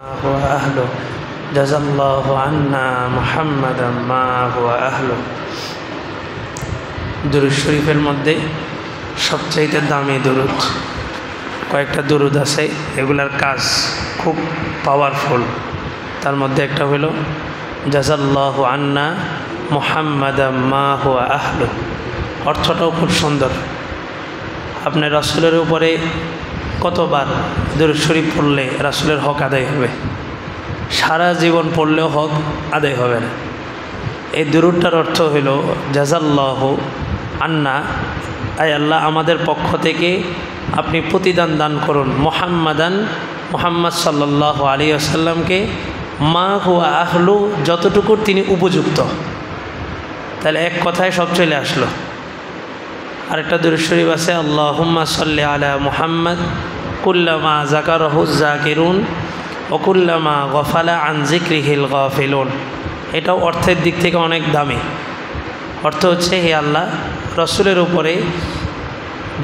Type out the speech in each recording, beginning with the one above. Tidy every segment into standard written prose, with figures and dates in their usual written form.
هو أهله جزا الله عنا محمدا ما هو أهله। দুরূদ শরীফের মধ্যে সবচাইতে দামি দুরূদ কয়েকটা দুরূদ আছে, এগুলার কাজ খুব পাওয়ারফুল। তার মধ্যে একটা হলো জাযাল্লাহু আন্না মুহাম্মাদাম মা হুয়া আহলু। অর্থটাও খুব সুন্দর। আপনি রাসূলের উপরে কতবার দুরূদ শরীফ পড়লে রাসূলের হক আদায় হবে? সারা জীবন পড়লেও হক আদায় হবে না। এই দুরূদটার অর্থ হইল জাযাল্লাহু আন্না, আয় আল্লাহ আমাদের পক্ষ থেকে আপনি প্রতিদান দান করুন মুহাম্মাদান, মুহাম্মদ সাল্লাল্লাহু আলাইহি ওয়াসাল্লামকে, মা হুয়া আহলু, যতটুকু তিনি উপযুক্ত। তাহলে এক কথায় সব চলে আসলো। আরেকটা দুরূদ শরীফ আছে, আল্লাহুম্মা সাল্লি আলা মুহাম্মদ কুল্লামা যাকারাহু যাকিরুন ও কুল্লামা গফালা আন যিকরিহিল গাফিলুন। এটাও অর্থের দিক থেকে অনেক দামি। অর্থ হচ্ছে, হে আল্লাহ, রসুলের উপরে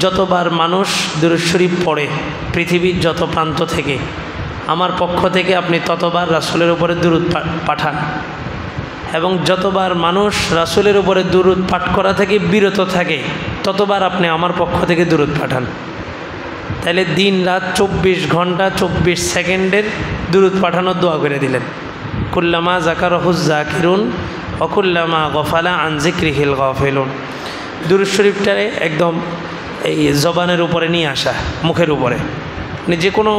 যতবার মানুষ দুরূদ শরীফ পড়ে পৃথিবীর যত প্রান্ত থেকে, আমার পক্ষ থেকে আপনি ততবার রাসূলের উপরে দুরূদ পাঠান, এবং যতবার মানুষ রাসূলের উপরে দুরূদ পাঠ করা থেকে বিরত থাকে ততবার আপনি আমার পক্ষ থেকে দুরূদ পাঠান। তাহলে দিন রাত 24 ঘন্টা 24 সেকেন্ডের দুরূদ পাঠানোর দোয়া করে দিলেন। কুল্লামা যাকারাহু যাকিরুন ও কুল্লামা গফালা আন যিকরিহিল গাফিলুন। দুরূদ শরীফটারে একদম এই জবানের উপরে নিয়ে আসা, মুখের উপরে, মানে যে কোনো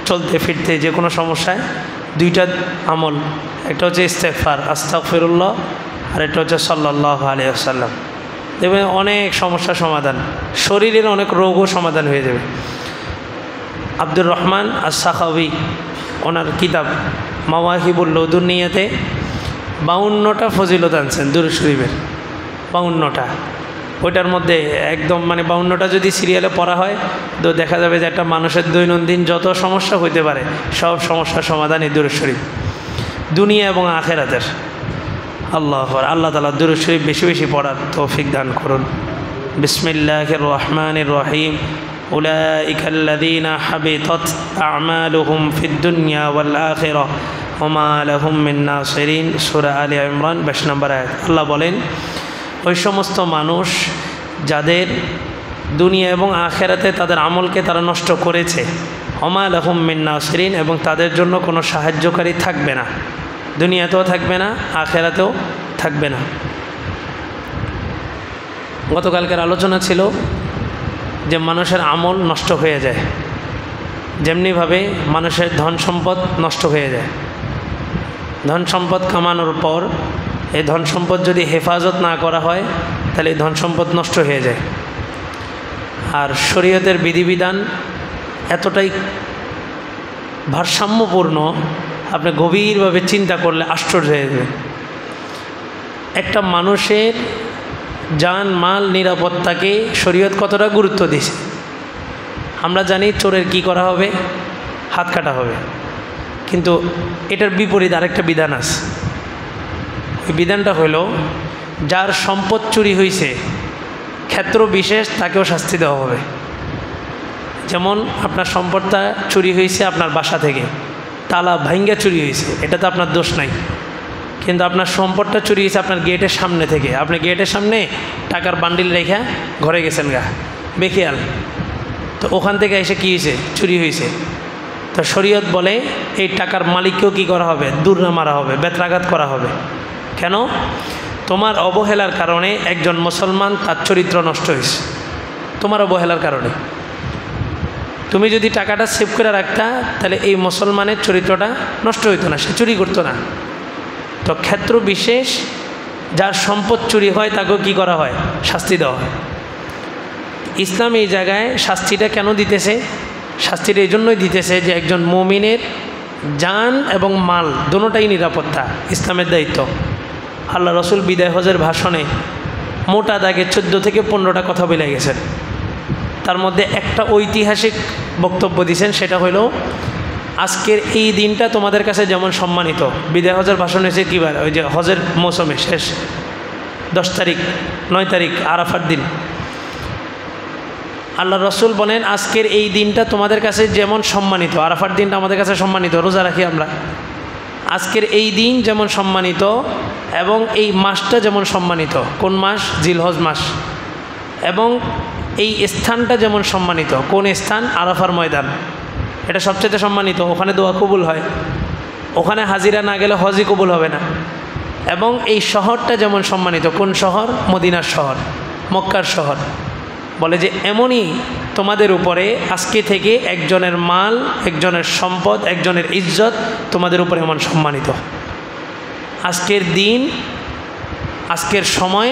চলতে ফিরতে যে কোনো সমস্যায় দুইটা আমল, একটা হচ্ছে ইস্তেগফার আস্তাগফিরুল্লাহ, আর একটা হচ্ছে সাল্লাল্লাহু আলাইহি ওয়াসাল্লাম। দেখবেন অনেক সমস্যার সমাধান, শরীরের অনেক রোগও সমাধান হয়ে যাবে। আব্দুর রহমান আস-সাখাওয়ী ওনার কিতাব মাওয়াহিবুল লদুনিয়াতে 52টা ফজিলত আনছেন দুরূদ শরীফের, 52টা। ওইটার মধ্যে একদম মানে 52টা যদি সিরিয়ালে পড়া হয় তো দেখা যাবে যে একটা মানুষের দৈনন্দিন যত সমস্যা হইতে পারে সব সমস্যার সমাধান এই দুরূদ শরীফ, দুনিয়া এবং আখিরাতের। আল্লাহ তাআলা দুরূদ শরীফ বেশি বেশি পড়ার তৌফিক দান করুন। বিসমিল্লাহির রহমানির রহিম। উলাইকাল্লাযীনা হাবিতাত আ'মালুহুম ফিদ দুনিয়া ওয়াল আখিরাহ ওয়া মা লাহুম মিন নাসিরিন। সূরা আলে ইমরান 22 নম্বর আয়াত। আল্লাহ বলেন, ওই সমস্ত মানুষ যাদের দুনিয়া এবং আখিরাতে তাদের আমলকে তারা নষ্ট করেছে, ওয়া মা লাহুম মিন নাসিরিন, এবং তাদের জন্য কোনো সাহায্যকারী থাকবে না, দুনিয়াতেও থাকবে না আখিরাতেও থাকবে না। গতকালকের আলোচনা ছিল যে মানুষের আমল নষ্ট হয়ে যায়, যেমনিভাবে মানুষের ধন সম্পদ নষ্ট হয়ে যায়। ধন সম্পদ কামানোর পর এই ধন সম্পদ যদি হেফাজত না করা হয় তাহলে এই ধন সম্পদ নষ্ট হয়ে যায়। আর শরীয়তের বিধিবিধান এতটাই ভারসাম্যপূর্ণ, আপনি গভীরভাবে চিন্তা করলে আশ্চর্য হয়ে যাবে। একটা মানুষের জান মাল নিরাপত্তাকে শরীয়ত কতটা গুরুত্ব দিছে। আমরা জানি চোরের কি করা হবে, হাত কাটা হবে, কিন্তু এটার বিপরীত আরেকটা বিধান আছে। ওই বিধানটা হলো, যার সম্পদ চুরি হয়েছে ক্ষেত্র বিশেষ তাকেও শাস্তি দেওয়া হবে। যেমন আপনার সম্পদটা চুরি হয়েছে আপনার বাসা থেকে, তালা ভাঙ্গা চুরি হয়েছে, এটা তো আপনার দোষ নাই, কিন্তু আপনার সম্পদটা চুরি হয়েছে আপনার গেটের সামনে থেকে। আপনি গেটের সামনে টাকার বান্ডিল রেখে ঘরে গেছেন বেখেয়াল, তো ওখান থেকে এসে কী হয়েছে, চুরি হয়েছে। তো শরীয়ত বলে এই টাকার মালিককেও কী করা হবে, দূরে মারা হবে, বেত্রাঘাত করা হবে। কেন? তোমার অবহেলার কারণে একজন মুসলমান তার চরিত্র নষ্ট হয়েছে, তোমার অবহেলার কারণে। তুমি যদি টাকাটা সেভ করে রাখতা তাহলে এই মুসলমানের চরিত্রটা নষ্ট হইতো না, সে চুরি করতো না। তো ক্ষেত্র বিশেষ যার সম্পদ চুরি হয় তাকেও কী করা হয়, শাস্তি দেওয়া হয়। ইসলাম এই জায়গায় শাস্তিটা কেন দিতেছে? শাস্তিটা এই জন্যই দিতেছে যে একজন মুমিনের জান এবং মাল দুটোটাই নিরাপত্তা ইসলামের দায়িত্ব। আল্লাহ রসুল বিদায় হজের ভাষণে মোটা দাগে 14 থেকে 15টা কথা বলে গেছেন। তার মধ্যে একটা ঐতিহাসিক বক্তব্য দিয়েছেন, সেটা হলো আজকের এই দিনটা তোমাদের কাছে যেমন সম্মানিত। বিদায় হজের ভাষণ হয়েছে কীবার, ওই যে হজের মৌসুমে শেষ 10 তারিখ 9 তারিখ আরাফার দিন। আল্লাহ রসুল বলেন আজকের এই দিনটা তোমাদের কাছে যেমন সম্মানিত, আরাফার দিনটা আমাদের কাছে সম্মানিত, রোজা রাখি আমরা, আজকের এই দিন যেমন সম্মানিত এবং এই মাসটা যেমন সম্মানিত, কোন মাস? জিলহজ মাস। এবং এই স্থানটা যেমন সম্মানিত, কোন স্থান? আরাফার ময়দান। এটা সবচেয়ে সম্মানিত, ওখানে দোয়া কবুল হয়, ওখানে হাজিরা না গেলে হজই কবুল হবে না। এবং এই শহরটা যেমন সম্মানিত, কোন শহর? মদিনার শহর, মক্কার শহর। বলে যে এমনই তোমাদের উপরে আজকে থেকে একজনের মাল, একজনের সম্পদ, একজনের ইজ্জত তোমাদের উপরে এমন সম্মানিত। আজকের দিন, আজকের সময়,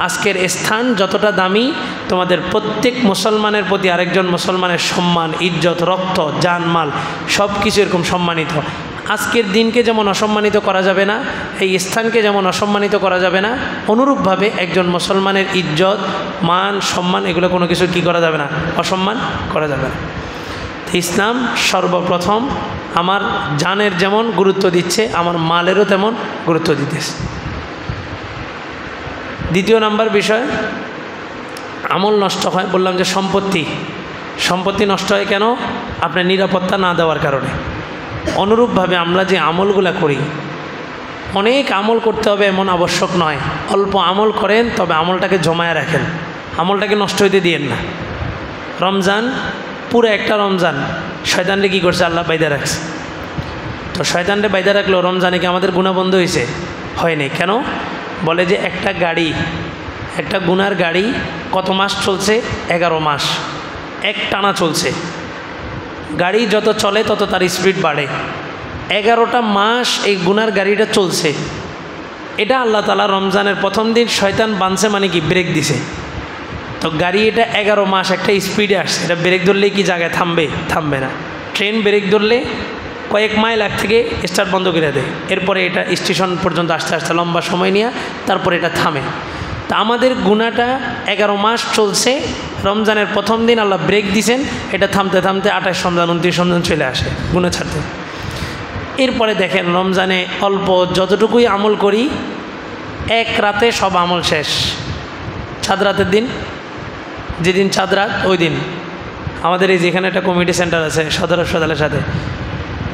আজকের স্থান যতটা দামি, তোমাদের প্রত্যেক মুসলমানের প্রতি আরেকজন মুসলমানের সম্মান, ইজ্জত, রক্ত, জানমাল সব কিছু এরকম সম্মানিত। আজকের দিনকে যেমন অসম্মানিত করা যাবে না, এই স্থানকে যেমন অসম্মানিত করা যাবে না, অনুরূপভাবে একজন মুসলমানের ইজ্জত, মান, সম্মান এগুলো কোনো কিছু কী করা যাবে না, অসম্মান করা যাবে না। ইসলাম সর্বপ্রথম আমার জানের যেমন গুরুত্ব দিচ্ছে, আমার মালেরও তেমন গুরুত্ব দিতেছে। দ্বিতীয় নাম্বার বিষয়, আমল নষ্ট হয়। বললাম যে সম্পত্তি নষ্ট হয় কেন? আপনার নিরাপত্তা না দেওয়ার কারণে। অনুরূপভাবে আমরা যে আমলগুলো করি, অনেক আমল করতে হবে এমন আবশ্যক নয়, অল্প আমল করেন, তবে আমলটাকে জমায়ে রাখেন, আমলটাকে নষ্ট হইতে দিয়েন না। রমজান, পুরো একটা রমজান শয়তানরে কী করছে? আল্লাহ বাইদা রাখছে। তো শয়তানরে বাইদা রাখলেও রমজানে কি আমাদের গুনাহ বন্ধ হয়েছে? হয়নি। কেন? বলে যে একটা গাড়ি, একটা গুনার গাড়ি কত মাস চলছে? 11 মাস এক টানা চলছে। গাড়ি যত চলে তত তার স্পিড বাড়ে। 11টা মাস এই গুনার গাড়িটা চলছে। এটা আল্লাহ তাআলা রমজানের প্রথম দিন শয়তান বানছে, মানে কি ব্রেক দিছে। তো গাড়ি এটা 11 মাস একটা স্পিডে আসছে, এটা ব্রেক ধরলেই কি জায়গায় থামবে? থামবে না। ট্রেন ব্রেক ধরলে কয়েক মাইল আগ থেকে স্টার্ট বন্ধ করে দেয়, এরপরে এটা স্টেশন পর্যন্ত আস্তে আস্তে লম্বা সময় নিয়ে তারপরে এটা থামে। তা আমাদের গুনাহটা 11 মাস চলছে, রমজানের প্রথম দিন আল্লাহ ব্রেক দিছেন, এটা থামতে থামতে 28 রমজান 29 রমজান চলে আসে গুনাহ ছাড়তে। এরপরে দেখেন রমজানে অল্প যতটুকুই আমল করি, এক রাতে সব আমল শেষ। চাঁদ রাতের দিন, যেদিন চাঁদ রাত, ওই দিন আমাদের এই যেখানে একটা কমিউনিটি সেন্টার আছে সদর হাসপাতালের সাথে,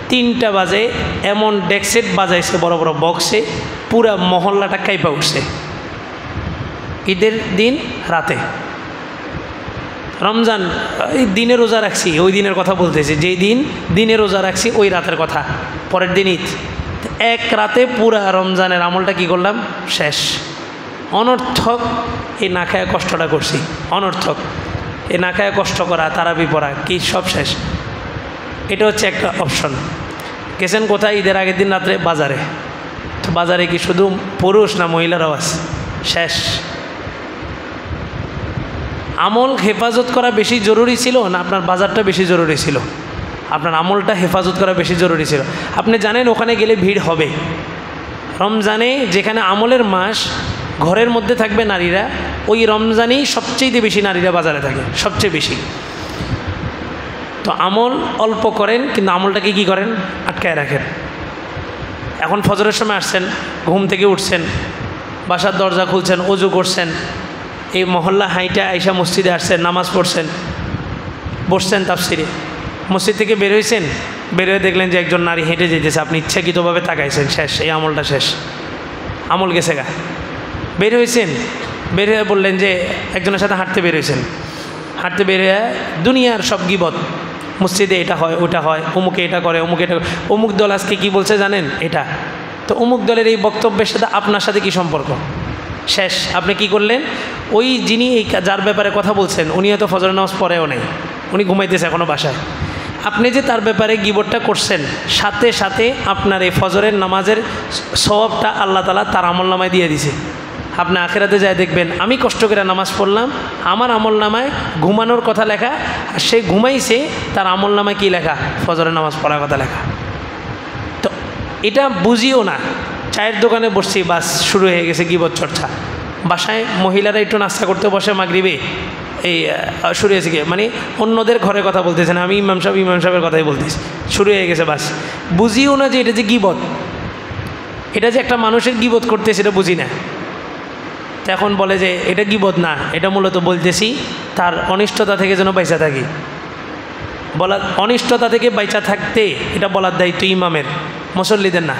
3টা বাজে এমন ডেকসেট বাজাইছে বড় বড় বক্সে, পুরা মহল্লাটা কাইপা উঠছে। ঈদের দিন রাতে, রমজান এই দিনে রোজা রাখছি, ওই দিনের কথা বলতেছি, যেই দিন দিনে রোজা রাখছি ওই রাতের কথা, পরের দিন ঈদ। এক রাতে পুরা রমজানের আমলটা কি করলাম? শেষ। অনর্থক এই না খায়া কষ্টটা করছি, অনর্থক এই না খায়া কষ্ট করা, তারাবি পড়া, কি সব শেষ। এটা হচ্ছে একটা অপশন। গেছেন কোথায়? ঈদের আগের দিন রাত্রে বাজারে। তো বাজারে কি শুধু পুরুষ না মহিলারাও আছে? শেষ। আমল হেফাজত করা বেশি জরুরি ছিল না আপনার বাজারটা বেশি জরুরি ছিল? আপনার আমলটা হেফাজত করা বেশি জরুরি ছিল। আপনি জানেন ওখানে গেলে ভিড় হবে। রমজানে যেখানে আমলের মাস, ঘরের মধ্যে থাকবে নারীরা, ওই রমজানেই সবচেয়ে বেশি নারীরা বাজারে থাকে, সবচেয়ে বেশি। তো আমল অল্প করেন, কিন্তু আমলটাকে কি করেন? আটকায় রাখেন। এখন ফজরের সময় আসছেন, ঘুম থেকে উঠছেন, বাসার দরজা খুলছেন, ওযু করছেন, এই মহল্লা হাইটা আইসা মসজিদে আসছেন, নামাজ পড়ছেন, বসছেন তাফসিরে, মসজিদ থেকে বের হয়েছেন, বের হয়ে দেখলেন যে একজন নারী হেঁটে যেতেছে, আপনি ইচ্ছাকৃতভাবে তাকাইছেন, শেষ, এই আমলটা শেষ, আমল গেছে গা। বের হয়েছেন, বের হয়ে বললেন যে একজনের সাথে হাঁটতে বের হয়েছেন, হাঁটতে বের হয়ে দুনিয়ার সব গীবত, মসজিদে এটা হয়, ওটা হয়, অমুকে এটা করে, অমুকে এটা করে, অমুক দল আজকে কী বলছে জানেন? এটা। তো অমুক দলের এই বক্তব্যের সাথে আপনার সাথে কী সম্পর্ক? শেষ। আপনি কি করলেন? ওই যিনি এই যার ব্যাপারে কথা বলছেন, উনি হয়তো ফজরের নামাজ পড়েও নেই, উনি ঘুমাইতেছে এখনও বাসায়। আপনি যে তার ব্যাপারে গীবতটা করছেন, সাথে সাথে আপনার এই ফজরের নামাজের সওয়াবটা আল্লাহ তাআলা তার আমলনামায় দিয়ে দিছে। আপনি আখিরাতে যায় দেখবেন, আমি কষ্ট করে নামাজ পড়লাম, আমার আমলনামায় ঘুমানোর কথা লেখা, আর সে ঘুমাইছে, তার আমলনামায় কী লেখা? ফজরের নামাজ পড়ার কথা লেখা। তো এটা বুঝিও না, চায়ের দোকানে বসছি, বাস শুরু হয়ে গেছে গীবত চর্চা। বাসায় মহিলারা একটু নাস্তা করতে বসে মাগরিবে, এই শুরু হয়েছে কি, মানে অন্যদের ঘরে কথা বলতেছেন, আমি ইমাম সাহেবের কথাই বলতেছি, শুরু হয়ে গেছে বাস। বুঝিও না যে এটা যে গীবত, এটা যে একটা মানুষের গীবত করতেছে, এটা বুঝি না। তো এখন বলে যে এটা গীবত না, এটা মূলত বলতেছি তার অনিষ্টতা থেকে যেন বাইচা থাকি। বলা অনিষ্টতা থেকে বাইচা থাকতে এটা বলার দায়িত্ব ইমামের, মুসল্লিদের না।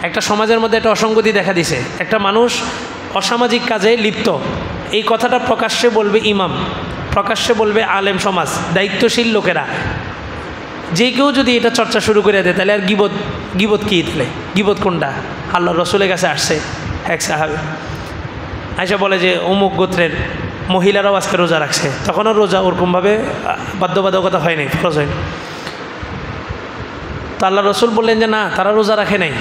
একটা সমাজের মধ্যে একটা অসঙ্গতি দেখা দিছে, একটা মানুষ অসামাজিক কাজে লিপ্ত, এই কথাটা প্রকাশ্যে বলবে ইমাম, প্রকাশ্যে বলবে আলেম সমাজ, দায়িত্বশীল লোকেরা। যে কেউ যদি এটা চর্চা শুরু করে দেয় তাহলে আর গিবত কী? তাহলে গিবত কোনটা? আল্লাহ রসুলের কাছে আসছে এক সাহাবী আয়সা বলে যে অমুক গোত্রের মহিলারাও আজকে রোজা রাখছে, তখনও রোজা ওরকমভাবে বাধ্যবাধকতা হয় নাই, ফরজ হয়নি। তো আল্লাহ রসুল বললেন যে না, তারা রোজা রাখে নাই,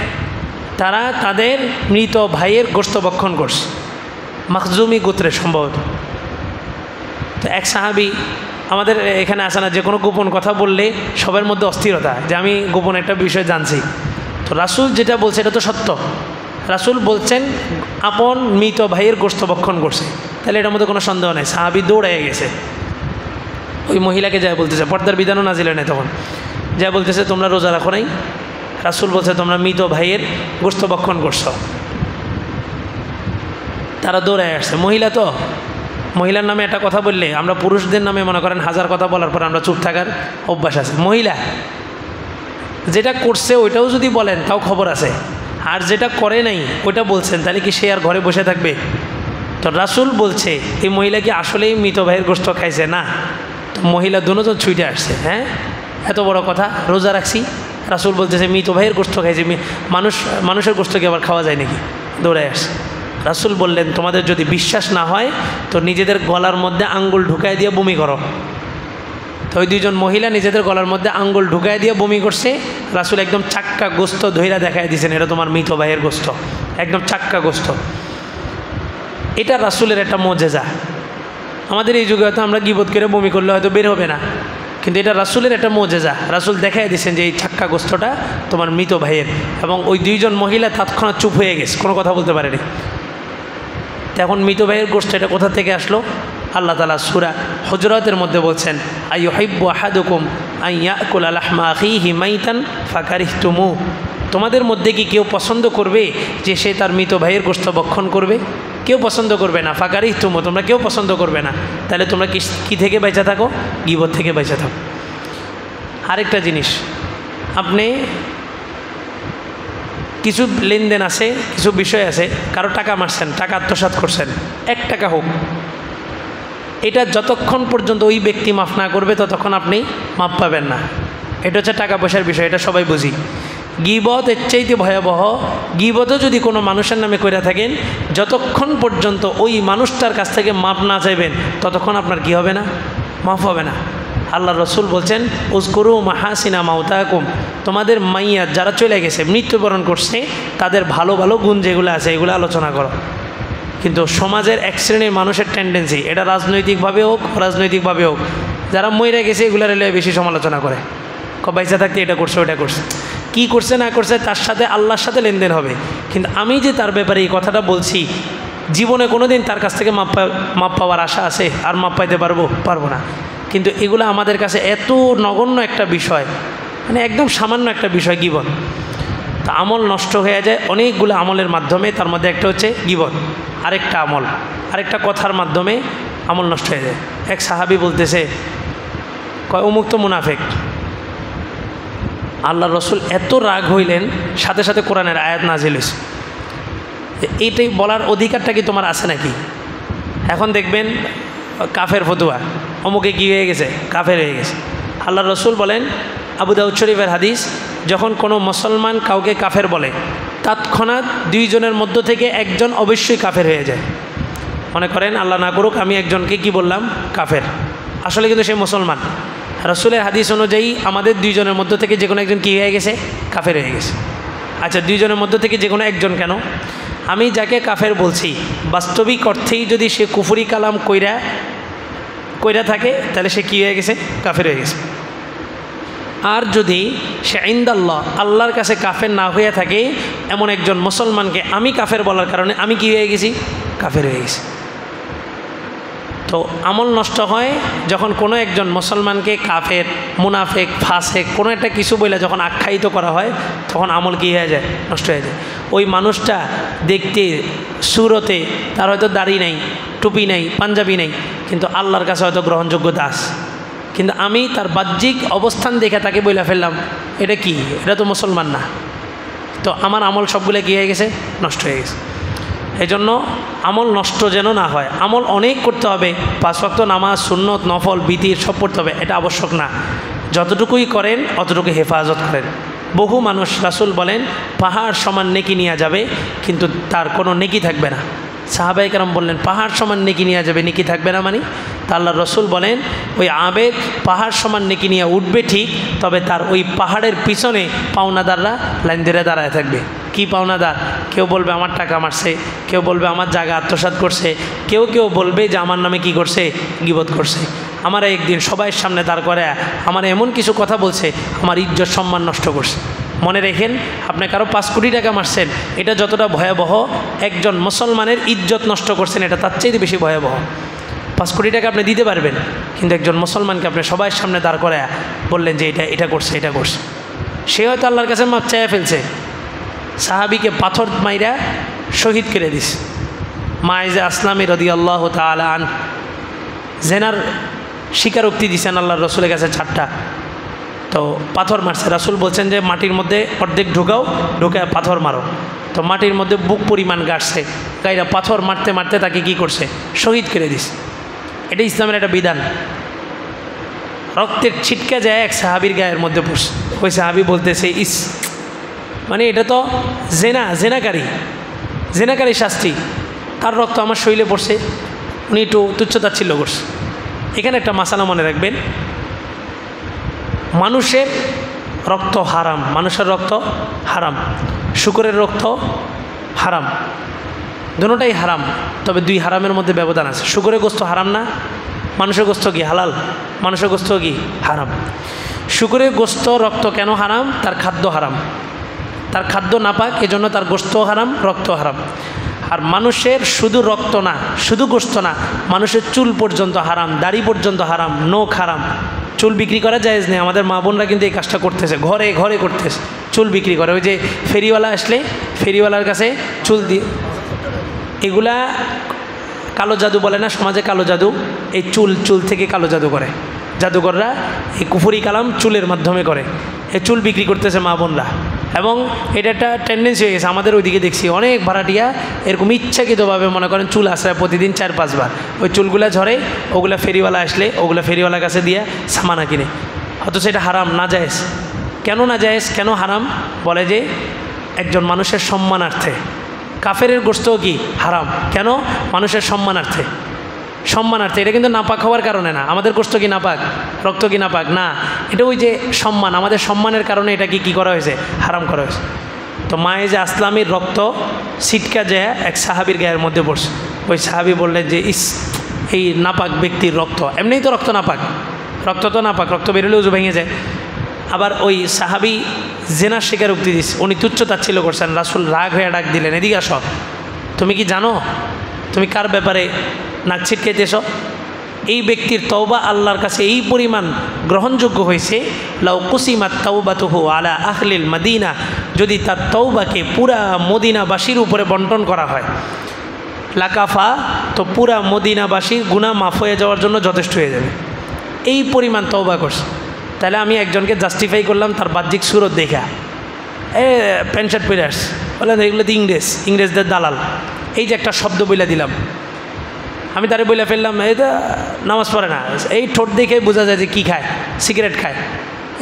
তারা তাদের মৃত ভাইয়ের গোশত ভক্ষণ করছে, মাখজুমি গোত্রের সম্ভবত। তো এক সাহাবী, আমাদের এখানে আসে না যে কোনো গোপন কথা বললে সবার মধ্যে অস্থিরতা, যে আমি গোপন একটা বিষয় জানছি। তো রাসূল যেটা বলছে এটা তো সত্য, রাসূল বলছেন আপন মৃত ভাইয়ের গোশত ভক্ষণ করছে, তাহলে এটার মধ্যে কোনো সন্দেহ নেই। সাহাবী দৌড়াইয়া গেছে, ওই মহিলাকে যা বলতেছে, পর্দার বিধানও নাজিল হয় নাই তখন, যা বলতেছে তোমরা রোজা রাখো নাই, রাসূল বলছে তোমরা মৃত ভাইয়ের গোশত ভক্ষণ করছো। তারা দৌড়ায় আসছে, মহিলা তো, মহিলার নামে একটা কথা বললে আমরা পুরুষদের নামে মনে করেন হাজার কথা বলার পর আমরা চুপ থাকার অভ্যাস আছে। মহিলা যেটা করছে ওইটাও যদি বলেন তাও খবর আছে, আর যেটা করে নাই ওইটা বলছেন, তাহলে কি সে আর ঘরে বসে থাকবে? তো রাসূল বলছে এই মহিলা কি আসলেই মৃত ভাইয়ের গোশত খাইছে? না। তো মহিলা দুজন ছুটে আসছে, হ্যাঁ এত বড় কথা, রোজা রাখছি, রাসূল বলতেছে মৃত ভাইয়ের গোশত খাইছে, মানুষের গোশত কি আবার খাওয়া যায় নাকি? দৌড়ায় আসছে। রাসূল বললেন তোমাদের যদি বিশ্বাস না হয় তো নিজেদের গলার মধ্যে আঙ্গুল ঢুকায় দিয়ে বমি করো। তো ওই দুইজন মহিলা নিজেদের গলার মধ্যে আঙ্গুল ঢুকায় দিয়ে বমি করছে। রাসূল একদম চাক্কা গোশত ধইরা দেখায় দিয়েছেন, এটা তোমার মৃত ভাইয়ের গোশত, একদম চাক্কা গোশত। এটা রাসূলের একটা মুজিজা। আমাদের এই যুগে হয়তো আমরা গীবত করে বমি করলে হয়তো বের হবে না, কিন্তু এটা রাসূলের একটা মুজিজা। রাসূল দেখায় দিয়েছেন যে এই চাক্কা গোশতটা তোমার মৃত ভাইয়ের। এবং ওই দুইজন মহিলা তৎক্ষণাৎ চুপ হয়ে গেছে, কোনো কথা বলতে পারেনি। এখন মৃত ভাইয়ের গোশত এটা কোথা থেকে আসলো? আল্লাহ তাআলা সূরা হুজুরাতের মধ্যে বলছেন আইয়ুহিব্বু আহাদুকুম আন ইয়াকুলা লাহমা আখিহি মাইতান ফাকারিহতুমু, তোমাদের মধ্যে কি কেউ পছন্দ করবে যে সে তার মৃত ভাইয়ের গোশত ভক্ষণ করবে? কেউ পছন্দ করবে না। ফাকারিহতুমু, তোমরা কেউ পছন্দ করবে না, তাহলে তোমরা কি থেকে বেঁচে থাকো? গীবত থেকে বেঁচে থাকো। আরেকটা জিনিস, আপনি কিছু লেনদেন আছে, কিছু বিষয় আছে, কারো টাকা মারছেন, টাকা আত্মসাৎ করছেন, 1 টাকা হোক, এটা যতক্ষণ পর্যন্ত ওই ব্যক্তি মাফ না করবে ততক্ষণ আপনি মাপ পাবেন না। এটা হচ্ছে টাকা পয়সার বিষয়, এটা সবাই বুঝি। গীবত এর চাইতে ভয়াবহ। গীবতও যদি কোনো মানুষের নামে কইরা থাকেন, যতক্ষণ পর্যন্ত ওই মানুষটার কাছ থেকে মাপ না চাইবেন ততক্ষণ আপনার কি হবে না? মাফ হবে না। আল্লাহ রসুল বলছেন উজকুরু মাহাসিনা মাউতাকুম, তোমাদের মাইয়াত যারা চলে গেছে, মৃত্যুবরণ করছে, তাদের ভালো ভালো গুণ যেগুলো আছে এগুলো আলোচনা করো। কিন্তু সমাজের এক শ্রেণীর মানুষের টেন্ডেন্সি, এটা রাজনৈতিকভাবে হোক অরাজনৈতিকভাবে হোক, যারা মইরা গেছে এগুলো রেলে বেশি সমালোচনা করে, বাইচা থাকতে এটা করছে ওটা করছে, কি করছে না করছে তার সাথে আল্লাহর সাথে লেনদেন হবে। কিন্তু আমি যে তার ব্যাপারে এই কথাটা বলছি, জীবনে কোনো দিন তার কাছ থেকে মাপ পাওয়ার আশা আছে, আর মাপ পাইতে পারবো না। কিন্তু এগুলো আমাদের কাছে এত নগণ্য একটা বিষয়, মানে একদম সামান্য একটা বিষয় গীবত। তা আমল নষ্ট হয়ে যায় অনেকগুলো আমলের মাধ্যমে, তার মধ্যে একটা হচ্ছে গীবত। আরেকটা আমল, আরেকটা কথার মাধ্যমে আমল নষ্ট হয়ে যায়। এক সাহাবী বলতেছে কয় অমুক তো মুনাফিক। আল্লাহ রসুল এত রাগ হইলেন, সাথে সাথে কোরআনের আয়াত নাজিল হয়েছে, এইটাই বলার অধিকারটা কি তোমার আছে নাকি? এখন দেখবেন কাফের ফতুয়া, অমুকে কী হয়ে গেছে? কাফের হয়ে গেছে। আল্লাহ রসুল বলেন, আবু দাউদ শরীফের হাদিস, যখন কোনো মুসলমান কাউকে কাফের বলে তৎক্ষণাৎ 2 জনের মধ্য থেকে একজন অবশ্যই কাফের হয়ে যায়। মনে করেন আল্লাহ না করুক আমি একজনকে কি বললাম? কাফের, আসলে কিন্তু সে মুসলমান। রসুলের হাদিস অনুযায়ী আমাদের 2 জনের মধ্য থেকে যে কোনো একজন কী হয়ে গেছে? কাফের হয়ে গেছে। আচ্ছা, 2 জনের মধ্য থেকে যে কোনো একজন কেন? আমি যাকে কাফের বলছি বাস্তবিক অর্থেই যদি সে কুফরি কালাম কইরা থাকে তাহলে সে কী হয়ে গেছে? কাফের হয়ে গেছে। আর যদি সে ইনদাল্লাহ, আল্লাহর কাছে কাফের না হয়ে থাকে, এমন একজন মুসলমানকে আমি কাফের বলার কারণে আমি কি হয়ে গেছি? কাফের হয়ে গেছি। তো আমল নষ্ট হয় যখন কোনো একজন মুসলমানকে কাফের, মুনাফেক, ফাসেক কোনো একটা কিছু বলে যখন আখ্যায়িত করা হয়, তখন আমল কী হয়ে যায়? নষ্ট হয়ে যায়। ওই মানুষটা দেখতে সুরতে তার হয়তো দাড়ি নাই, টুপি নাই, পাঞ্জাবি নাই, কিন্তু আল্লাহর কাছে হয়তো গ্রহণযোগ্যতা আছে। কিন্তু আমি তার বাহ্যিক অবস্থান দেখে তাকে বলে ফেললাম এটা কি, এটা তো মুসলমান না, তো আমার আমল সবগুলো কী হয়ে গেছে, নষ্ট হয়ে গেছে। এই জন্য আমল নষ্ট যেন না হয়। আমল অনেক করতে হবে, 5 ওয়াক্ত নামাজ, সুন্নত, নফল, বিতির সব পড়তে হবে, এটা আবশ্যক না। যতটুকুই করেন অতটুকু হেফাজত করেন। বহু মানুষ, রাসূল বলেন পাহাড় সমান নেকি নিয়ে যাবে কিন্তু তার কোনো নেকি থাকবে না। সাহাবায়ে কেরাম বললেন পাহাড় সমান নেকি নিয়ে যাবে, নেকি থাকবে না মানে? তা আল্লাহর রাসূল বলেন ওই আবেদ পাহাড় সমান নেকি নিয়ে উঠবে ঠিক, তবে তার ওই পাহাড়ের পিছনে পাওনাদাররা লাইন ধরে দাঁড়ায় থাকবে। কি পাওনাদার? কেউ বলবে আমার টাকা মারছে, কেউ বলবে আমার জায়গা আত্মসাৎ করছে, কেউ কেউ বলবে যে আমার নামে কি করছে, গীবত করছে। আমার একদিন সবাইয়ের সামনে দাঁড় করে আমার এমন কিছু কথা বলছে, আমার ইজ্জত সম্মান নষ্ট করছে। মনে রেখেন, আপনি কারো 5 কোটি টাকা মারছেন, এটা যতটা ভয়াবহ, একজন মুসলমানের ইজ্জত নষ্ট করছেন এটা তার চেয়ে বেশি ভয়াবহ। 5 কোটি টাকা আপনি দিতে পারবেন, কিন্তু একজন মুসলমানকে আপনি সবাইয়ের সামনে দাঁড় করে বললেন যে এটা করছে, এটা করছে। সে হয়তো আল্লাহর কাছে মাপ চাইয়া ফেলছে। সাহাবিকে পাথর মাইরা শহীদ করে দিস। মাইজে আসলামী রাদিয়াল্লাহু তাআলা আন জেনার স্বীকারোক্তি দিয়েছেন আল্লাহর রাসূলের কাছে 4টা, তো পাথর মারছে। রাসূল বলছেন যে মাটির মধ্যে অর্ধেক ঢুকাও, ঢুকায় পাথর মারো। তো মাটির মধ্যে বুক পরিমাণ গাড়ছে, গাইরা পাথর মারতে মারতে তাকে কি করছে, শহীদ করে দিস। এটা ইসলামের একটা বিধান। রক্তের ছিটকে যায় এক সাহাবীর গায়ের মধ্যে পড়ছে। ওই সাহাবী বলতেছে ইস, মানে এটা তো জেনাকারী শাস্তি, তার রক্ত আমার শরীরে পড়ছে, উনি একটু তুচ্ছতাচ্ছিল্য করছে। এখানে একটা মাসালা মনে রাখবেন, মানুষের রক্ত হারাম, মানুষের রক্ত হারাম, শূকরের রক্ত হারাম, দুটোটাই হারাম। তবে 2 হারামের মধ্যে ব্যবধান আছে। শূকরের গোস্ত হারাম না, মানুষের গোস্ত কি হালাল, মানুষের গোস্ত কি হারাম। শূকরের গোস্ত রক্ত কেন হারাম? তার খাদ্য হারাম, তার খাদ্য নাপাক, এজন্য তার গোস্ত হারাম, রক্ত হারাম। আর মানুষের শুধু রক্ত না, শুধু গোস্ত না, মানুষের চুল পর্যন্ত হারাম, দাড়ি পর্যন্ত হারাম, নখ হারাম। চুল বিক্রি করা জায়েজ নেই। আমাদের মা বোনরা কিন্তু এই কাজটা করতেছে, ঘরে ঘরে করতেছে, চুল বিক্রি করে। ওই যে ফেরিওয়ালা আসলে ফেরিওয়ালার কাছে চুল দিয়ে, এগুলা কালো জাদু বলে না সমাজে, কালো জাদু। এই চুল থেকে কালো জাদু করে জাদুকররা, এই কুফরি কালাম চুলের মাধ্যমে করে। এই চুল বিক্রি করতেছে মা বোনরা, এবং এটা একটা টেন্ডেন্সি হয়ে গেছে। আমাদের ওইদিকে দেখছি অনেক ভাড়াটিয়া এরকম ইচ্ছাকৃতভাবে মনে করেন চুল আশ্রয় প্রতিদিন 4-5 বার ওই চুলগুলা ঝরে, ওগুলা ফেরিওয়ালা আসলে ওগুলা ফেরিওয়ালার কাছে দিয়ে সামানা কিনে। অথচ এটা হারাম, না জায়েজ। কেন না জায়েজ, কেন হারাম? বলে যে একজন মানুষের সম্মানার্থে। কাফেরের গোশতও কি হারাম, কেন? মানুষের সম্মানার্থে। এটা কিন্তু নাপাক হওয়ার কারণে না। আমাদের গোশত কি নাপাক, রক্ত কি নাপাক না, এটা ওই যে সম্মান, আমাদের সম্মানের কারণে এটাকে কি করা হয়েছে, হারাম করা হয়েছে। তো মায়েজে আসলামীর রক্ত ছিটকা যায় এক সাহাবীর গায়ের মধ্যে পড়ছে। ওই সাহাবী বললেন যে ইস, এই নাপাক ব্যক্তির রক্ত, এমনিই তো রক্ত নাপাক, রক্ত বেরোলে উজু ভেঙে যায়। আবার ওই সাহাবী জেনার স্বীকারোক্তি দিস, উনি তুচ্ছতাচ্ছিল্য করছেন। রাসূল রাগ হয়ে ডাক দিলেন, এদিকে আসো, তুমি কি জানো তুমি কার ব্যাপারে নাক ছিটকাইতেছ? এই ব্যক্তির তওবা আল্লাহর কাছে এই পরিমাণ গ্রহণযোগ্য হয়েছে, লাউ কুসিমাত তাওবাতুহু আলা আহলিল মদিনা, যদি তার তওবাকে পুরা মদিনাবাসীর উপরে বন্টন করা হয়, লাকাফা, তো পুরা মদিনাবাসীর গুনাহ মাফ হয়ে যাওয়ার জন্য যথেষ্ট হয়ে যাবে। এই পরিমাণ তওবা করছে। তাহলে আমি একজনকে জাস্টিফাই করলাম তার বাহ্যিক সুরত দেখা, প্যান্ট শার্ট পরে আসছে, বললেন এগুলো তো ইংরেজদের দালাল, এই যে একটা শব্দ বলে দিলাম, আমি তারে বলে ফেললাম এটা নামাজ পড়ে না, এই ঠোঁট দেখে বোঝা যায় যে কী খায়, সিগারেট খায়,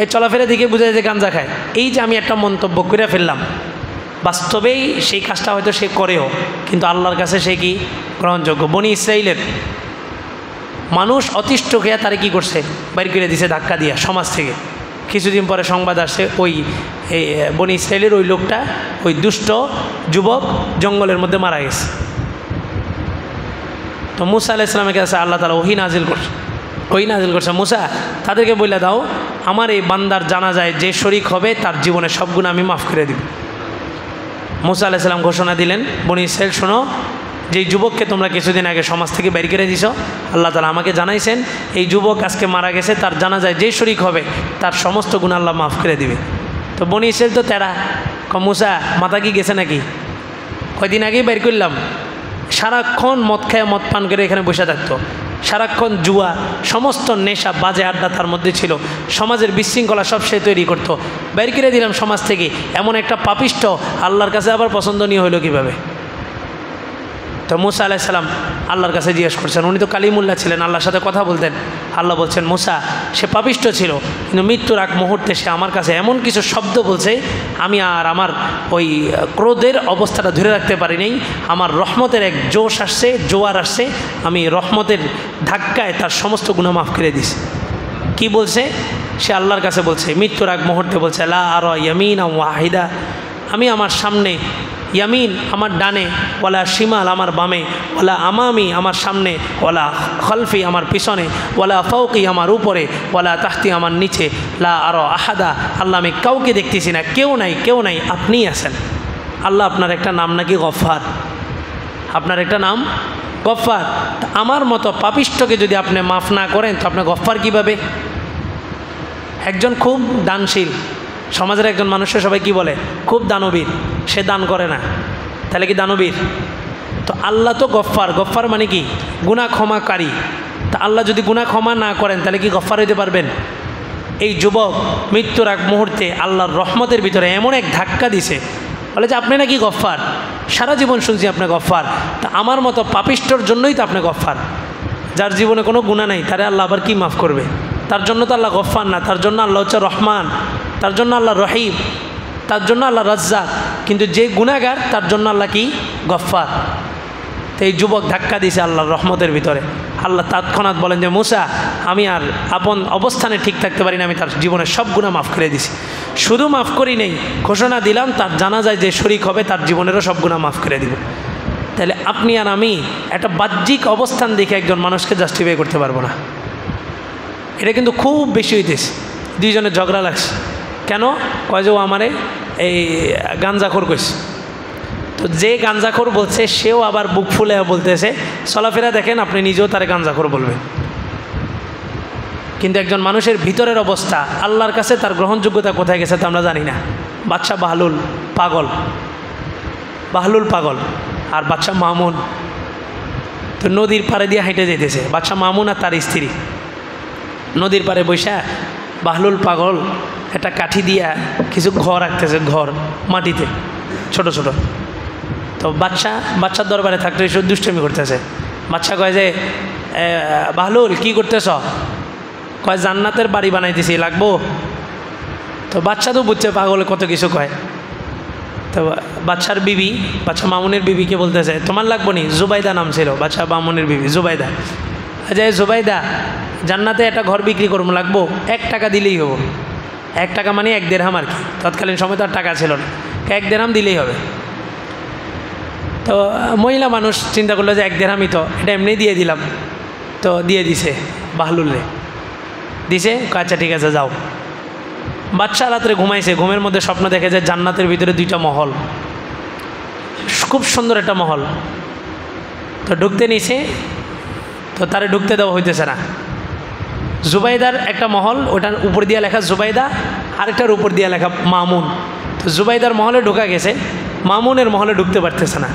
এই চলাফেরা দেখে বোঝা যায় যে গাঁজা খায়। এই যে আমি একটা মন্তব্য করে ফেললাম, বাস্তবেই সেই কাজটা হয়তো সে করেও, কিন্তু আল্লাহর কাছে সে কি গ্রহণযোগ্য। বনি ইসরাইলের মানুষ অতিষ্ঠ খেয়া তারে কী করছে, বাইর করে দিছে ধাক্কা দিয়া সমাজ থেকে। কিছুদিন পরে সংবাদ আসছে ওই বনি ইসরাইলের ওই লোকটা, ওই দুষ্ট যুবক জঙ্গলের মধ্যে মারা গেছে। তো মুসা আলাইহিস সালামের কাছে আল্লাহ তাআলা ওহী নাজিল করছে, মুসা তাদেরকে বলে দাও আমার এই বান্দার জানাজায় যে শরীক হবে তার জীবনের সব গুনাহ আমি মাফ করে দিব। মুসা আলাইহিস সালাম ঘোষণা দিলেন, বনি ইসরাইল শোনো, যেই যুবককে তোমরা কিছুদিন আগে সমাজ থেকে বের করে দিছ, আল্লাহ তাআলা আমাকে জানাইছেন এই যুবক আজকে মারা গেছে, তার জানাজায় যে শরীক হবে তার সমস্ত গুনাহ আল্লাহ মাফ করে দিবে। তো বনি ইসরাইল তো তেরা, মুসা মাথা কি গেছে নাকি, কয়দিন আগেই বের করলাম, সারাক্ষণ মদ খায় মদ পান করে এখানে বসে থাকতো, সারাক্ষণ জুয়া, সমস্ত নেশা, বাজে আড্ডা তার মধ্যে ছিল। সমাজের বিশৃঙ্খলা সব সে তৈরি করত। বের করে দিলাম সমাজ থেকে। এমন একটা পাপিষ্ঠ আল্লাহর কাছে আবার পছন্দনীয় হইল কীভাবে? তো মুসা আলাইহিস সালাম আল্লাহর কাছে জিজ্ঞেস করছেন। উনি তো কালিমুল্লাহ ছিলেন, আল্লাহর সাথে কথা বলতেন। আল্লাহ বলছেন, মুসা, সে পাপিষ্ঠ ছিল, কিন্তু মৃত্যুর আগ মুহূর্তে সে আমার কাছে এমন কিছু শব্দ বলছে, আমি আর আমার ওই ক্রোধের অবস্থাটা ধরে রাখতে পারি নাই। আমার রহমতের এক জোশ আসছে, জোয়ার আসছে, আমি রহমতের ধাক্কায় তার সমস্ত গুনাহ মাফ করে দিছি। কি বলছে? সে আল্লাহর কাছে বলছে, মৃত্যুর আগ মুহূর্তে বলছে, লা আরা ইয়ামিনা ওয়াহিদা, আমি আমার সামনে, ইয়ামিন আমার ডানে, ওয়ালা শিমাল আমার বামে, ওয়ালা আমামি আমার সামনে, ওয়ালা খলফি আমার পিছনে, ওয়ালা ফাওকি আমার উপরে, ওয়ালা তাহতি আমার নিচে, লা আরা আহাদা, আল্লাহ আমি কাউকে দেখতেছি না, কেউ নাই, কেউ নাই, আপনিই আছেন। আল্লাহ, আপনার একটা নাম নাকি গফফার, আপনার একটা নাম গফফার। আমার মতো পাপিষ্ঠকে যদি আপনি মাফ না করেন তো আপনি গফফার কীভাবে? একজন খুব দানশীল সমাজের একজন মানুষের সবাই কি বলে? খুব দানবীর, সে দান করে না, তাহলে কি দানবীর? তো আল্লাহ তো গফফার, গফফার মানে কি? গুনাহ ক্ষমাকারী। তা আল্লাহ যদি গুনাহ ক্ষমা না করেন তাহলে কি গফফার হইতে পারবেন? এই যুবক মৃত্যুর এক মুহূর্তে আল্লাহর রহমতের ভিতরে এমন এক ধাক্কা দিছে, বলে যে আপনি নাকি গফফার, সারা জীবন শুনছি আপনি গফফার, তা আমার মতো পাপিষ্ঠর জন্যই তো আপনি গফফার। যার জীবনে কোনো গুনাহ নাই তারে আল্লাহ আবার কি মাফ করবে? তার জন্য তো আল্লাহ গফফার না, তার জন্য আল্লাহ হচ্ছে রহমান, তার জন্য আল্লাহ রহিম, তার জন্য আল্লাহ রাজ্জাক। কিন্তু যে গুনাহগার তার জন্য আল্লাহ কি? গফফার। তো এই যুবক ধাক্কা দিয়েছে আল্লাহর রহমতের ভিতরে। আল্লাহ তৎক্ষণাৎ বলেন যে, মুসা, আমি আর আপন অবস্থানে ঠিক থাকতে পারি না, আমি তার জীবনের সব গুনাহ মাফ করে দিছি। শুধু মাফ করি নেই, ঘোষণা দিলাম তার জানাজায় যে শরীক হবে তার জীবনেরও সব গুনাহ মাফ করে দিব। তাহলে আপনি আর আমি একটা বাহ্যিক অবস্থান দেখে একজন মানুষকে জাস্টিফাই করতে পারবো না। এটা কিন্তু খুব বেশি হইতেছে। দুইজনের ঝগড়া লাগছে, কেন? কয় যে ও আমারে এই গাঞ্জাখোর কইছে। তো যে গাঞ্জাখোর বলছে সেও আবার বুক ফুলে বলতেছে, চলাফেরা দেখেন আপনি নিজেও তারে গাঞ্জাখোর বলবেন। কিন্তু একজন মানুষের ভিতরের অবস্থা, আল্লাহর কাছে তার গ্রহণযোগ্যতা কোথায় গেছে তা আমরা জানি না। বাদশা বাহলুল পাগল, বাহলুল পাগল, আর বাদশা মামুন তো নদীর পাড়ে দিয়ে হেঁটে যেতেছে। বাদশা মামুন আর তার স্ত্রী নদীর পাড়ে বৈশা, বাহলুল পাগল একটা কাঠি দিয়া কিছু ঘর আঁকতেছে, ঘর মাটিতে ছোট ছোট। তো বাচ্চার দরবারে থাকতে এসব দুষ্টমি করতেছে। বাচ্চা কয় যে, বাহলুল কি করতেছ? কয় জান্নাতের বাড়ি বানাইতেছি, লাগবো? তো বাচ্চা তো বুঝছে পাগলে কত কিছু কয়। তো বাচ্চার বিবি, বাচ্চা মামুনের বিবিকে বলতেছে, তোমার লাগবো নি? জুবাইদা নাম ছিল বাচ্চা মামুনের বিবি, জুবাইদা। আচ্ছা জুবাইদা, জান্নাতে একটা ঘর বিক্রি করবো, লাগবো? 1 টাকা দিলেই হবো। 1 টাকা মানে 1 দেড়হাম আর কি, তৎকালীন সময় তো আর টাকা ছিল না, 1 দেড়হাম দিলেই হবে। তো মহিলা মানুষ চিন্তা করলো যে 1 দেড়হামই তো, এটা এমনি দিয়ে দিলাম। তো দিয়ে দিছে, বাহলুলে দিছে। আচ্ছা ঠিক আছে যাও। বাচ্চা রাত্রে ঘুমাইছে, ঘুমের মধ্যে স্বপ্ন দেখে যে জান্নাতের ভিতরে 2টা মহল, খুব সুন্দর একটা মহল। তো ঢুকতে নিছে, তো তারে ঢুকতে দেওয়া হইতেছে না। জুবাইদার একটা মহল, ওটার উপর দিয়ে লেখা জুবাইদা, আরেকটার উপর দিয়ে লেখা মামুন। তো জুবাইদার মহলে ঢোকা গেছে, মামুনের মহলে ঢুকতে পারতেছে না।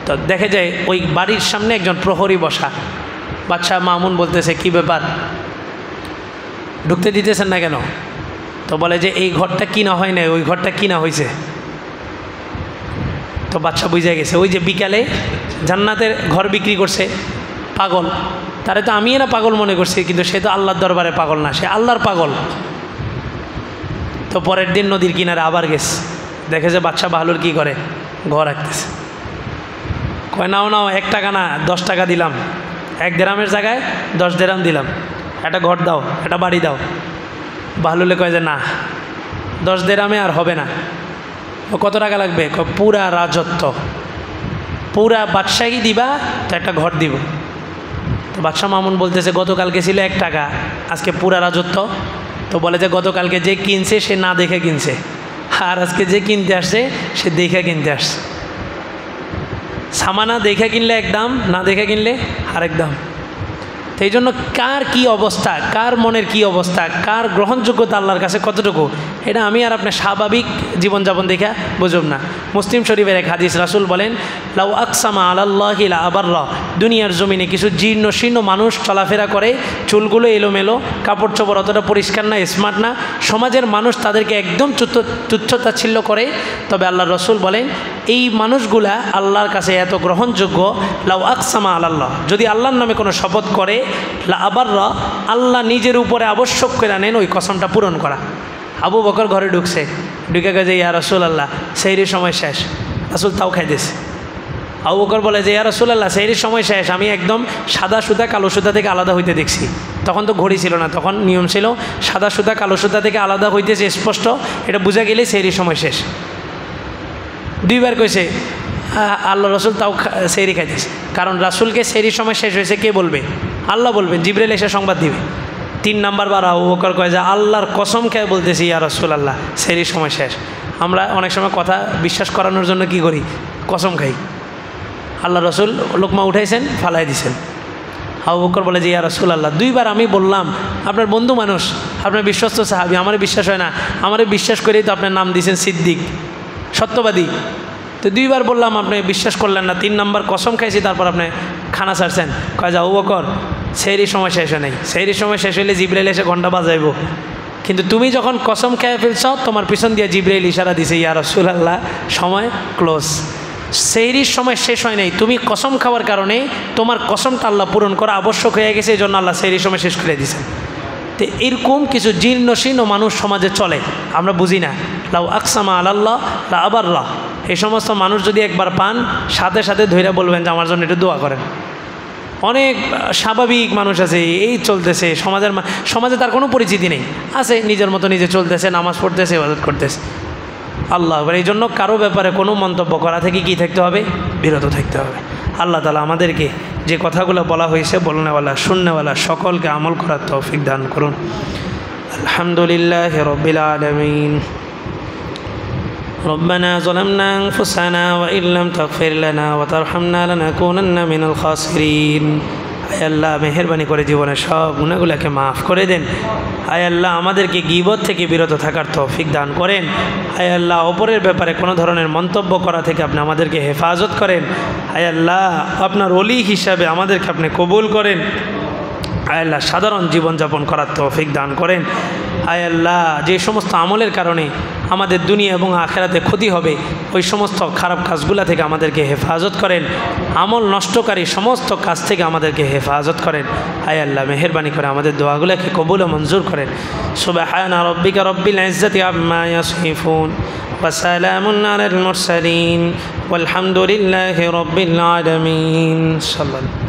তো দেখে যায় ওই বাড়ির সামনে একজন প্রহরী বসা। বাচ্চা মামুন বলতেছে, কি ব্যাপার, ঢুকতে দিতেছেন না কেন? তো বলে যে এই ঘরটা কিনা হয় না, ওই ঘরটা কিনা হয়েছে। তো বাচ্চা বুঝে গেছে, ওই যে বিকালে জান্নাতের ঘর বিক্রি করছে পাগল, তারে তো আমি না পাগল মনে করছি, কিন্তু সে তো আল্লাহর দরবারে পাগল না, সে আল্লাহর পাগল। তো পরের দিন নদীর কিনারে আবার গেছে, দেখে যে বাচ্চা বাহলুর কি করে, ঘর আঁকতেছে। কয় নাও নাও, 1 টাকা না 10 টাকা দিলাম, 1 দেড়হামের জায়গায় 10 দেড়হাম দিলাম, একটা ঘর দাও, একটা বাড়ি দাও। বাহলুলে কয় যে না, 10 দেড়হামে আর হবে না। কত টাকা লাগবে? পুরা রাজত্ব, পুরা বাদশাহী দিবা তো একটা ঘর দিব। তো বাদশা মামুন বলতেছে, গতকালকে ছিল 1 টাকা, আজকে পুরা রাজত্ব। তো বলে যে গতকালকে যে কিনছে সে না দেখে কিনছে, আর আজকে যে কিনতে আসছে সে দেখে কিনতে আসছে। সামানা দেখে কিনলে এক দাম, না দেখে কিনলে আরেক দাম। এই জন্য কার কি অবস্থা, কার মনের কি অবস্থা, কার গ্রহণযোগ্যতা আল্লাহর কাছে কতটুকু, এটা আমি আর আপনার স্বাভাবিক জীবনযাপন দেখা বুঝুম না। মুসলিম শরীফের এক হাদিস, রাসূল বলেন, লাউ আকসামা আলাল্লাহি লা আবাররা, দুনিয়ার জমিনে কিছু জীর্ণ শীর্ণ মানুষ চলাফেরা করে, চুলগুলো এলোমেলো, কাপড় চোপড় অতটা পরিষ্কার না, স্মার্ট না, সমাজের মানুষ তাদেরকে একদম তুচ্ছতাচ্ছিল্য করে, তবে আল্লাহ রসুল বলেন এই মানুষগুলা আল্লাহর কাছে এত গ্রহণযোগ্য, লাউ আকসামা আলাল্লাহ, যদি আল্লাহর নামে কোনো শপথ করে, লা আবাররা, আল্লাহ নিজের উপরে আবশ্যক করে নেন ওই কসমটা পূরণ করা। আবু বকর ঘরে ঢুকছে, ঢুকে গেছে, ইয়া রাসূলুল্লাহ সেহরির সময় শেষ, রাসূল তাও খাইতেছে। আবু বকর বলে যে, ইয়া রাসূলুল্লাহ সেহরির সময় শেষ, আমি একদম সাদা সুতা কালো সুতা থেকে আলাদা হইতে দেখছি। তখন তো ঘড়ি ছিল না, তখন নিয়ম ছিল সাদা সুতা কালো সুতা থেকে আলাদা হইতেছে স্পষ্ট, এটা বোঝা গেলে সেহরির সময় শেষ। দুইবার কইছে, আল্লাহ রসুল তাও সেহরি খাইতেছে, কারণ রাসূলকে সেহরির সময় শেষ হয়েছে কে বলবে? আল্লাহ বলবেন, জিবরাইল এসে সংবাদ দিবে। 3 নাম্বার বার আবু বকর কয় যে, আল্লাহর কসম খেয়ে বলতেছি ইয়া রাসূলুল্লাহ সেহরির সময় শেষ। আমরা অনেক সময় কথা বিশ্বাস করানোর জন্য কি করি? কসম খাই। আল্লাহ রসুল লোকমা উঠাইছেন, ফালাই দিছেন। আবু বকর বলে যে, ইয়া রাসূলুল্লাহ 2বার আমি বললাম, আপনার বন্ধু মানুষ, আপনার বিশ্বস্ত সাহাবী, আমারে বিশ্বাস হয় না, আমারে বিশ্বাস করেই তো আপনার নাম দিয়েছেন সিদ্দিক, সত্যবাদী। তো 2বার বললাম, আপনি বিশ্বাস করলেন না, 3 নাম্বার কসম খাইছি, তারপর আপনি খানা ছাড়ছেন। কয় যে, আবু বকর সেহরির সময় শেষ হয় নাই, সেহরির সময় শেষ হইলে জিবরাইল এসে ঘন্টা বাজাইব, কিন্তু তুমি যখন কসম খেয়ে ফেলছ, তোমার পিছন দিয়ে জিবরাইল ইশারা দিছে, ইয়া রাসূলুল্লাহ সময় ক্লোজ, সেহরির সময় শেষ হয় নাই, তুমি কসম খাওয়ার কারণে তোমার কসমটা আল্লাহ পূরণ করা আবশ্যক হয়ে গেছে, এই জন্য আল্লাহ সেহরির সময় শেষ করে দিয়েছেন। তো এরকম কিছু জীর্ণ শীর্ণ মানুষ সমাজে চলে, আমরা বুঝি না। লাউ আকসামা আলাল্লাহ লা আবাররা, এই সমস্ত মানুষ যদি একবার পান, সাথে সাথে ধৈর্য বলবেন যে আমার জন্য একটু দোয়া করেন। অনেক স্বাভাবিক মানুষ আছে, এই চলতেছে, সমাজে তার কোনো পরিচিতি নেই, আছে নিজের মতো নিজে চলতেছে, নামাজ পড়তেছে, ইবাদত করতেছে, আল্লাহ। এই জন্য কারো ব্যাপারে কোনো মন্তব্য করা থেকে কী থাকতে হবে? বিরত থাকতে হবে। আল্লাহ তাআলা আমাদেরকে যে কথাগুলো বলা হয়েছে, বলনেওয়ালা শুননেওয়ালা সকলকে আমল করার তৌফিক দান করুন। আলহামদুলিল্লাহি রাব্বিল আলামিন। ربنا ظلمنا أنفسنا وإن لم تغفر لنا وترحمنا لنكونن من الخاسرين। আয় আল্লাহ মেহেরবানি করে জীবনের সব গুনাহগুলোকে মাফ করে দেন। আয় আল্লাহ আমাদেরকে গীবত থেকে বিরত থাকার তৌফিক দান করেন। আয় আল্লাহ অপরের ব্যাপারে কোনো ধরনের মন্তব্য করা থেকে আপনি আমাদেরকে হেফাজত করেন। আয় আল্লাহ আপনার ওলি হিসাবে আমাদেরকে আপনি কবুল করেন। আয় আল্লাহ সাধারণ জীবনযাপন করার তৌফিক দান করেন। আয় আল্লাহ যে সমস্ত আমলের কারণে আমাদের দুনিয়া এবং আখেরাতে ক্ষতি হবে, ওই সমস্ত খারাপ কাজগুলা থেকে আমাদেরকে হেফাজত করেন। আমল নষ্টকারী সমস্ত কাজ থেকে আমাদেরকে হেফাজত করেন। আয় আল্লাহ মেহেরবানি করে আমাদের দোয়াগুলোকে কবুল ও মঞ্জুর করেন। সুবহানা রাব্বিকা রাব্বিল ইজ্জাতি আম্মা ইয়াসিফুন ওয়া সালামুন আলাল মুরসালিন ওয়ালহামদুলিল্লাহি রাব্বিল আলামিন। সাল্লাল্লাহু